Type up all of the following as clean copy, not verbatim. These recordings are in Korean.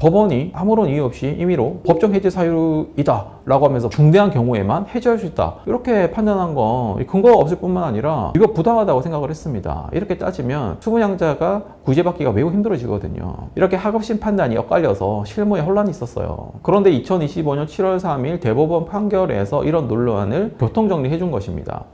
법원이 아무런 이유 없이 임의로 법정 해제 사유이다 라고 하면서 중대한 경우에만 해제할 수 있다 이렇게 판단한 건 근거가 없을 뿐만 아니라 이거 부당하다고 생각을 했습니다. 이렇게 따지면 수분양자가 구제받기가 매우 힘들어지거든요. 이렇게 하급심 판단이 엇갈려서 실무에 혼란이 있었어요. 그런데 2025년 7월 3일 대법원 판결에서 이런 논란을 교통정리해 준 것입니다.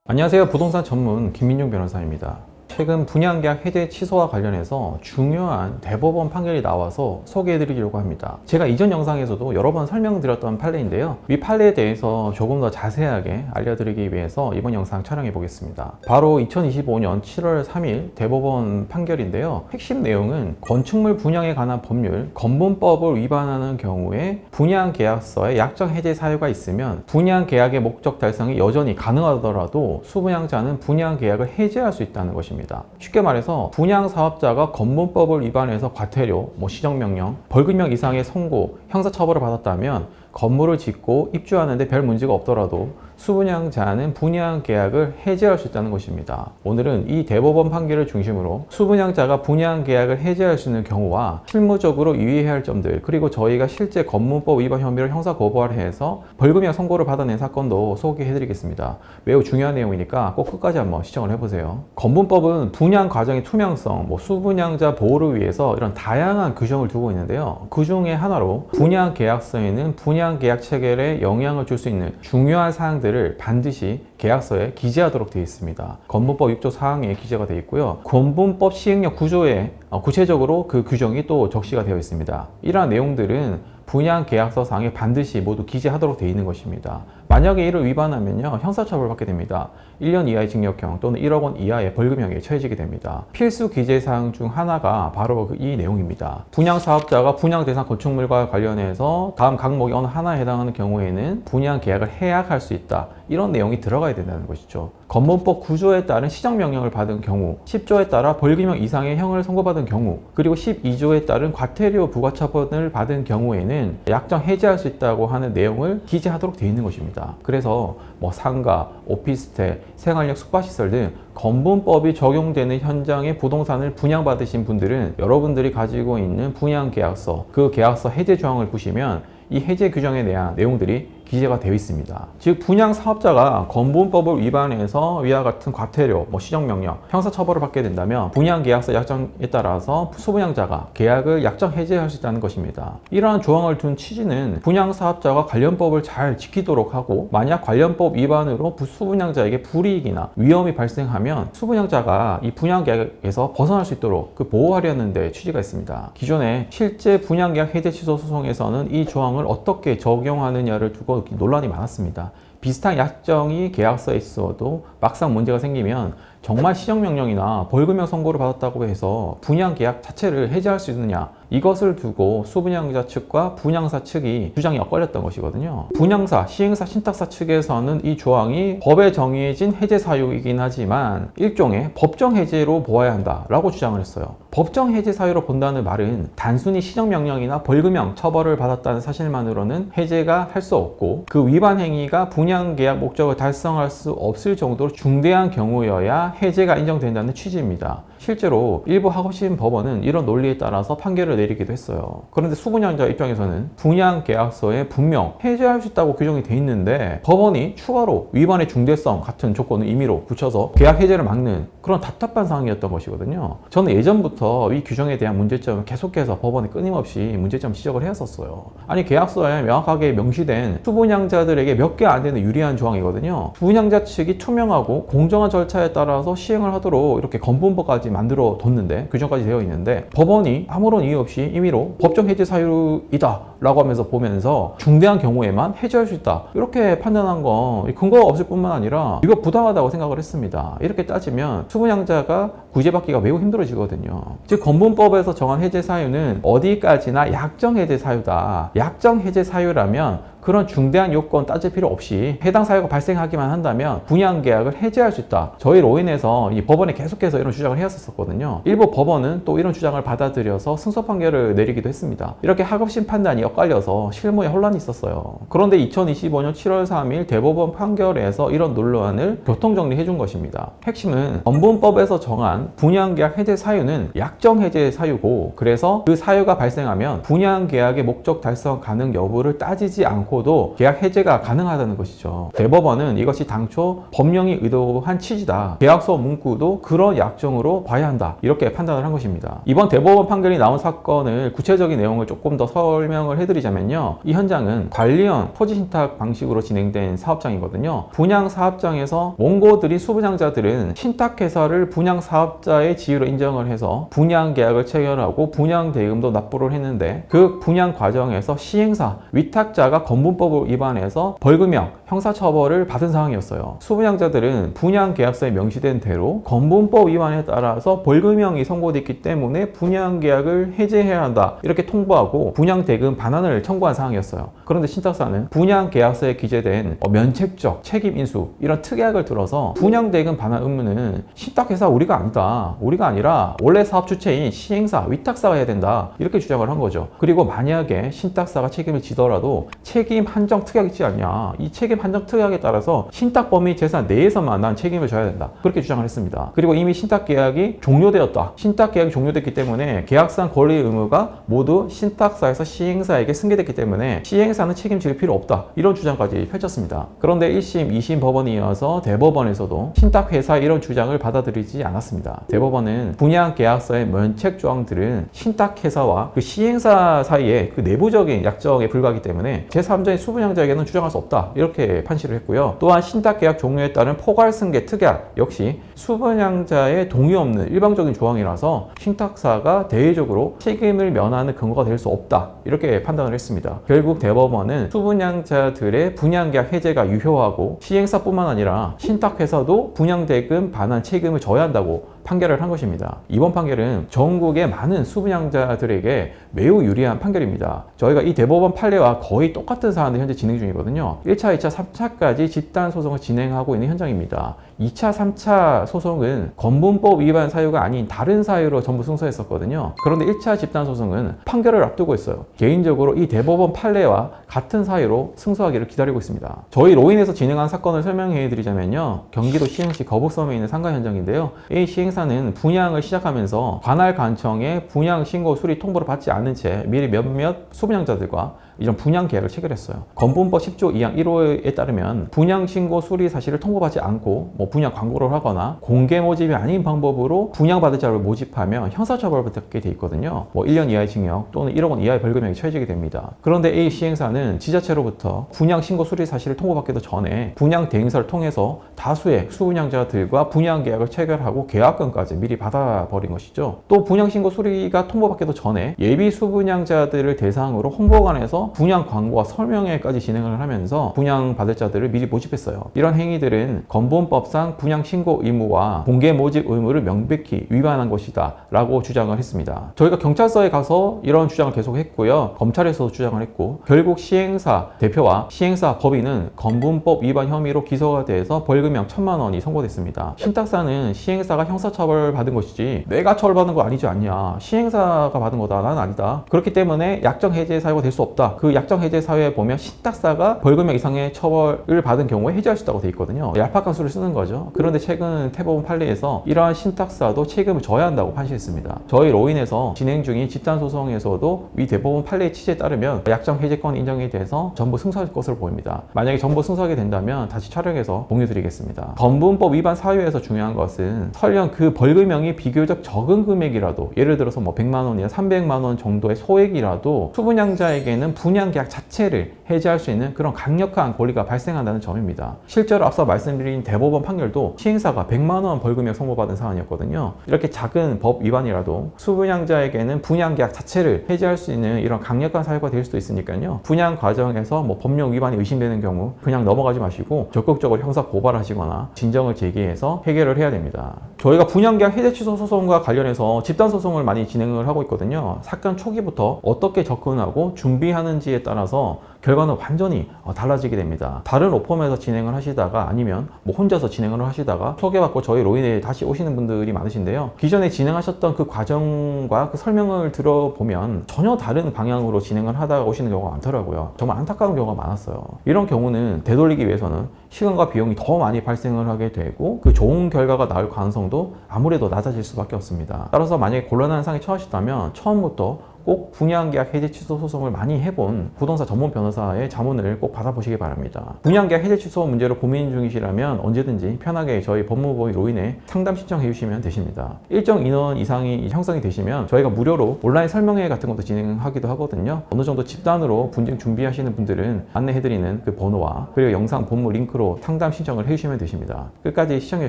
안녕하세요. 부동산 전문 김민용 변호사입니다. 최근 분양계약 해제 취소와 관련해서 중요한 대법원 판결이 나와서 소개해드리려고 합니다. 제가 이전 영상에서도 여러 번 설명드렸던 판례인데요. 이 판례에 대해서 조금 더 자세하게 알려드리기 위해서 이번 영상 촬영해 보겠습니다. 바로 2025년 7월 3일 대법원 판결인데요. 핵심 내용은 건축물 분양에 관한 법률 건문법을 위반하는 경우에 분양계약서에 약정 해제 사유가 있으면 분양계약의 목적 달성이 여전히 가능하더라도 수분양자는 분양계약을 해제할 수 있다는 것입니다. 쉽게 말해서 분양사업자가 건문법을 위반해서 과태료, 시정명령, 벌금형 이상의 선고, 형사처벌을 받았다면 건물을 짓고 입주하는데 별 문제가 없더라도 수분양자는 분양계약을 해제할 수 있다는 것입니다. 오늘은 이 대법원 판결을 중심으로 수분양자가 분양계약을 해제할 수 있는 경우와 실무적으로 유의해야 할 점들, 그리고 저희가 실제 건문법 위반 혐의로 형사고발을 해서 벌금형 선고를 받아낸 사건도 소개해드리겠습니다. 매우 중요한 내용이니까 꼭 끝까지 한번 시청을 해보세요. 건문법은 분양 과정의 투명성, 수분양자 보호를 위해서 이런 다양한 규정을 두고 있는데요. 그 중에 하나로 분양계약서에는 분양계약 체결에 영향을 줄 수 있는 중요한 사항들을 반드시 계약서에 기재하도록 되어 있습니다. 건문법 6조 4항에 기재가 되어 있고요. 건문법 시행령 구조에 구체적으로 그 규정이 또 적시가 되어 있습니다. 이러한 내용들은 분양계약서 상에 반드시 모두 기재하도록 되어 있는 것입니다. 만약에 이를 위반하면요, 형사처벌을 받게 됩니다. 1년 이하의 징역형 또는 1억 원 이하의 벌금형에 처해지게 됩니다. 필수 기재사항 중 하나가 바로 이 내용입니다. 분양사업자가 분양 대상 건축물과 관련해서 다음 항목의 어느 하나에 해당하는 경우에는 분양계약을 해약할 수 있다. 이런 내용이 들어가야 된다는 것이죠. 건문법 9조에 따른 시정명령을 받은 경우, 10조에 따라 벌금형 이상의 형을 선고받은 경우, 그리고 12조에 따른 과태료 부과처분을 받은 경우에는 약정 해제할 수 있다고 하는 내용을 기재하도록 되어 있는 것입니다. 그래서 상가, 오피스텔, 생활력 숙박시설 등 건문법이 적용되는 현장의 부동산을 분양받으신 분들은 여러분들이 가지고 있는 분양계약서, 그 계약서 해제 조항을 보시면 이 해제 규정에 대한 내용들이 기재가 되어 있습니다. 즉 분양사업자가 건문법을 위반해서 위와 같은 과태료, 시정명령, 형사처벌을 받게 된다면 분양계약서 약정에 따라서 수분양자가 계약을 약정 해제할 수 있다는 것입니다. 이러한 조항을 둔 취지는 분양사업자가 관련법을 잘 지키도록 하고, 만약 관련법 위반으로 수분양자에게 불이익이나 위험이 발생하면 수분양자가 이 분양계약에서 벗어날 수 있도록 보호하려는 데 취지가 있습니다. 기존에 실제 분양계약 해제 취소 소송에서는 이 조항을 어떻게 적용하느냐를 두고 논란이 많았습니다. 비슷한 약정이 계약서에 있어도 막상 문제가 생기면 정말 시정명령이나 벌금형 선고를 받았다고 해서 분양계약 자체를 해제할 수 있느냐, 이것을 두고 수분양자 측과 분양사 측이 주장이 엇갈렸던 것이거든요. 분양사, 시행사, 신탁사 측에서는 이 조항이 법에 정해진 해제 사유이긴 하지만 일종의 법정 해제로 보아야 한다라고 주장을 했어요. 법정 해제 사유로 본다는 말은 단순히 시정명령이나 벌금형 처벌을 받았다는 사실만으로는 해제가 할 수 없고, 그 위반 행위가 분양계약 목적을 달성할 수 없을 정도로 중대한 경우여야 해제가 인정된다는 취지입니다. 실제로 일부 하급심 법원은 이런 논리에 따라서 판결을 내리기도 했어요. 그런데 수분양자 입장에서는 분양계약서에 분명 해제할 수 있다고 규정이 돼 있는데 법원이 추가로 위반의 중대성 같은 조건을 임의로 붙여서 계약 해제를 막는 그런 답답한 상황이었던 것이거든요. 저는 예전부터 이 규정에 대한 문제점을 계속해서 법원에 끊임없이 문제점 지적을 해왔었어요. 아니, 계약서에 명확하게 명시된 수분양자들에게 몇 개 안 되는 유리한 조항이거든요. 분양자 측이 투명하고 공정한 절차에 따라서 시행을 하도록 이렇게 건문법까지 만들어 뒀는데, 규정까지 되어 있는데 법원이 아무런 이유 없이 임의로 법정 해제 사유이다 라고 하면서 보면서 중대한 경우에만 해제할 수 있다 이렇게 판단한 건 근거가 없을 뿐만 아니라 이거 부당하다고 생각을 했습니다. 이렇게 따지면 수분양자가 구제받기가 매우 힘들어지거든요. 즉 건문법에서 정한 해제 사유는 어디까지나 약정 해제 사유다. 약정 해제 사유라면 그런 중대한 요건 따질 필요 없이 해당 사유가 발생하기만 한다면 분양계약을 해제할 수 있다. 저희로 인해서 이 법원에 계속해서 이런 주장을 해왔었거든요. 일부 법원은 또 이런 주장을 받아들여서 승소 판결을 내리기도 했습니다. 이렇게 하급심 판단이 엇갈려서 실무에 혼란이 있었어요. 그런데 2025년 7월 3일 대법원 판결에서 이런 논란을 교통정리해 준 것입니다. 핵심은 건분법에서 정한 분양계약 해제 사유는 약정해제 사유고, 그래서 그 사유가 발생하면 분양계약의 목적 달성 가능 여부를 따지지 않고도 계약 해제가 가능하다는 것이죠. 대법원은 이것이 당초 법령이 의도한 취지다, 계약서 문구도 그런 약정으로 봐야 한다, 이렇게 판단을 한 것입니다. 이번 대법원 판결이 나온 사건을 구체적인 내용을 조금 더 설명을 해드리자면요, 이 현장은 관리형 토지신탁 방식으로 진행된 사업장이거든요. 분양사업장에서 몽고들인 수분양자들은 신탁회사를 분양사업자의 지위로 인정을 해서 분양계약을 체결하고 분양대금도 납부를 했는데, 그 분양 과정에서 시행사, 위탁자가 건분법을 위반해서 벌금형 형사처벌을 받은 상황이었어요. 수분양자들은 분양계약서에 명시된 대로 건분법 위반에 따라서 벌금형이 선고됐기 때문에 분양계약을 해제해야 한다, 이렇게 통보하고 분양대금 반환을 청구한 상황이었어요. 그런데 신탁사는 분양계약서에 기재된 면책적 책임인수, 이런 특약을 들어서 분양대금 반환 의무는 신탁회사 우리가 아니다, 우리가 아니라 원래 사업 주체인 시행사, 위탁사가 해야 된다, 이렇게 주장을 한 거죠. 그리고 만약에 신탁사가 책임을 지더라도 책임 한정 특약이 있지 않냐, 이 책임 한정 특약에 따라서 신탁 범위 재산 내에서만 난 책임을 져야 된다, 그렇게 주장을 했습니다. 그리고 이미 신탁계약이 종료되었다, 신탁계약이 종료됐기 때문에 계약상 권리 의무가 모두 신탁사에서 시행사에게 승계됐기 때문에 시행사는 책임질 필요 없다, 이런 주장까지 펼쳤습니다. 그런데 1심, 2심 법원이 이어서 대법원에서도 신탁회사 이런 주장을 받아들이지 않았습니다. 대법원은 분양계약서의 면책 조항들은 신탁회사와 그 시행사 사이에 그 내부적인 약정에 불과하기 때문에 제3자의 수분양자에게는 주장할 수 없다, 이렇게 판시를 했고요. 또한 신탁계약 종료에 따른 포괄승계 특약 역시 수분양자의 동의 없는 일방적인 조항이라서 신탁사가 대외적으로 책임을 면하는 근거가 될 수 없다, 이렇게 판단을 했습니다. 결국 대법원은 수분양자들의 분양계약 해제가 유효하고 시행사뿐만 아니라 신탁회사도 분양대금 반환 책임을 져야 한다고 판결을 한 것입니다. 이번 판결은 전국의 많은 수분양자들에게 매우 유리한 판결입니다. 저희가 이 대법원 판례와 거의 똑같은 사안을 현재 진행 중이거든요. 1차, 2차, 3차까지 집단 소송을 진행하고 있는 현장입니다. 2차, 3차 소송은 건분법 위반 사유가 아닌 다른 사유로 전부 승소했었거든요. 그런데 1차 집단 소송은 판결을 앞두고 있어요. 개인적으로 이 대법원 판례와 같은 사유로 승소하기를 기다리고 있습니다. 저희 로인에서 진행한 사건을 설명해 드리자면요, 경기도 시흥시 거북섬에 있는 상가 현장인데요, 이 시행사는 분양을 시작하면서 관할 관청에 분양 신고 수리 통보를 받지 않은 채 미리 몇몇 수분양자들과 이런 분양 계약을 체결했어요. 건분법 10조 2항 1호에 따르면 분양 신고 수리 사실을 통보받지 않고 분양 광고를 하거나 공개 모집이 아닌 방법으로 분양받을 자를 모집하면 형사처벌을 받게 돼 있거든요. 1년 이하의 징역 또는 1억 원 이하의 벌금형이 처해지게 됩니다. 그런데 이 시행사는 지자체로부터 분양 신고 수리 사실을 통보받기도 전에 분양 대행사를 통해서 다수의 수분양자들과 분양 계약을 체결하고 계약금까지 미리 받아버린 것이죠. 또 분양 신고 수리가 통보받기도 전에 예비 수분양자들을 대상으로 홍보관에서 분양 광고와 설명회까지 진행을 하면서 분양 받을 자들을 미리 모집했어요. 이런 행위들은 건분법상 분양 신고 의무와 공개 모집 의무를 명백히 위반한 것이다 라고 주장을 했습니다. 저희가 경찰서에 가서 이런 주장을 계속 했고요, 검찰에서도 주장을 했고, 결국 시행사 대표와 시행사 법인은 건분법 위반 혐의로 기소가 돼서 벌금형 1,000만 원이 선고됐습니다. 신탁사는 시행사가 형사처벌 받은 것이지 내가 처벌받은 거 아니지 않냐, 시행사가 받은 거다, 난 아니다. 그렇기 때문에 약정 해제 사유가 될 수 없다. 그 약정 해제 사유에 보면 신탁사가 벌금형 이상의 처벌을 받은 경우에 해제할 수 있다고 돼 있거든요. 얄팍한 수를 쓰는 거죠. 그런데 최근 대법원 판례에서 이러한 신탁사도 책임을 져야 한다고 판시했습니다. 저희 로인에서 진행 중인 집단소송에서도 이 대법원 판례의 취지에 따르면 약정 해제권 인정이 돼서 전부 승소할 것으로 보입니다. 만약에 전부 승소하게 된다면 다시 촬영해서 공유드리겠습니다. 건분법 위반 사유에서 중요한 것은 설령 그 벌금형이 비교적 적은 금액이라도, 예를 들어서 100만 원이나 300만 원 정도의 소액이라도 수분양자에게는 분양계약 자체를 해제할 수 있는 그런 강력한 권리가 발생한다는 점입니다. 실제로 앞서 말씀드린 대법원 판결도 시행사가 100만 원 벌금형 선고받은 사안이었거든요. 이렇게 작은 법 위반이라도 수분양자에게는 분양계약 자체를 해제할 수 있는 이런 강력한 사유가 될 수도 있으니까요. 분양 과정에서 법령 위반이 의심되는 경우 그냥 넘어가지 마시고 적극적으로 형사 고발하시거나 진정을 제기해서 해결을 해야 됩니다. 저희가 분양계약 해제 취소 소송과 관련해서 집단 소송을 많이 진행을 하고 있거든요. 사건 초기부터 어떻게 접근하고 준비하는지에 따라서 결과는 완전히 달라지게 됩니다. 다른 로펌에서 진행을 하시다가 아니면 혼자서 진행 진행을 하시다가 소개받고 저희 로인에 다시 오시는 분들이 많으신데요. 기존에 진행하셨던 그 과정과 그 설명을 들어보면 전혀 다른 방향으로 진행을 하다가 오시는 경우가 많더라고요. 정말 안타까운 경우가 많았어요. 이런 경우는 되돌리기 위해서는 시간과 비용이 더 많이 발생을 하게 되고 그 좋은 결과가 나올 가능성도 아무래도 낮아질 수밖에 없습니다. 따라서 만약에 곤란한 상황에 처하셨다면 처음부터 꼭 분양계약 해제 취소 소송을 많이 해본 부동산 전문 변호사의 자문을 꼭 받아보시기 바랍니다. 분양계약 해제 취소 문제로 고민 중이시라면 언제든지 편하게 저희 법무법인 로인에 상담 신청해 주시면 되십니다. 일정 인원 이상이 형성이 되시면 저희가 무료로 온라인 설명회 같은 것도 진행하기도 하거든요. 어느 정도 집단으로 분쟁 준비하시는 분들은 안내해드리는 그 번호와 그리고 영상 본무 링크로 상담 신청을 해주시면 되십니다. 끝까지 시청해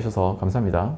주셔서 감사합니다.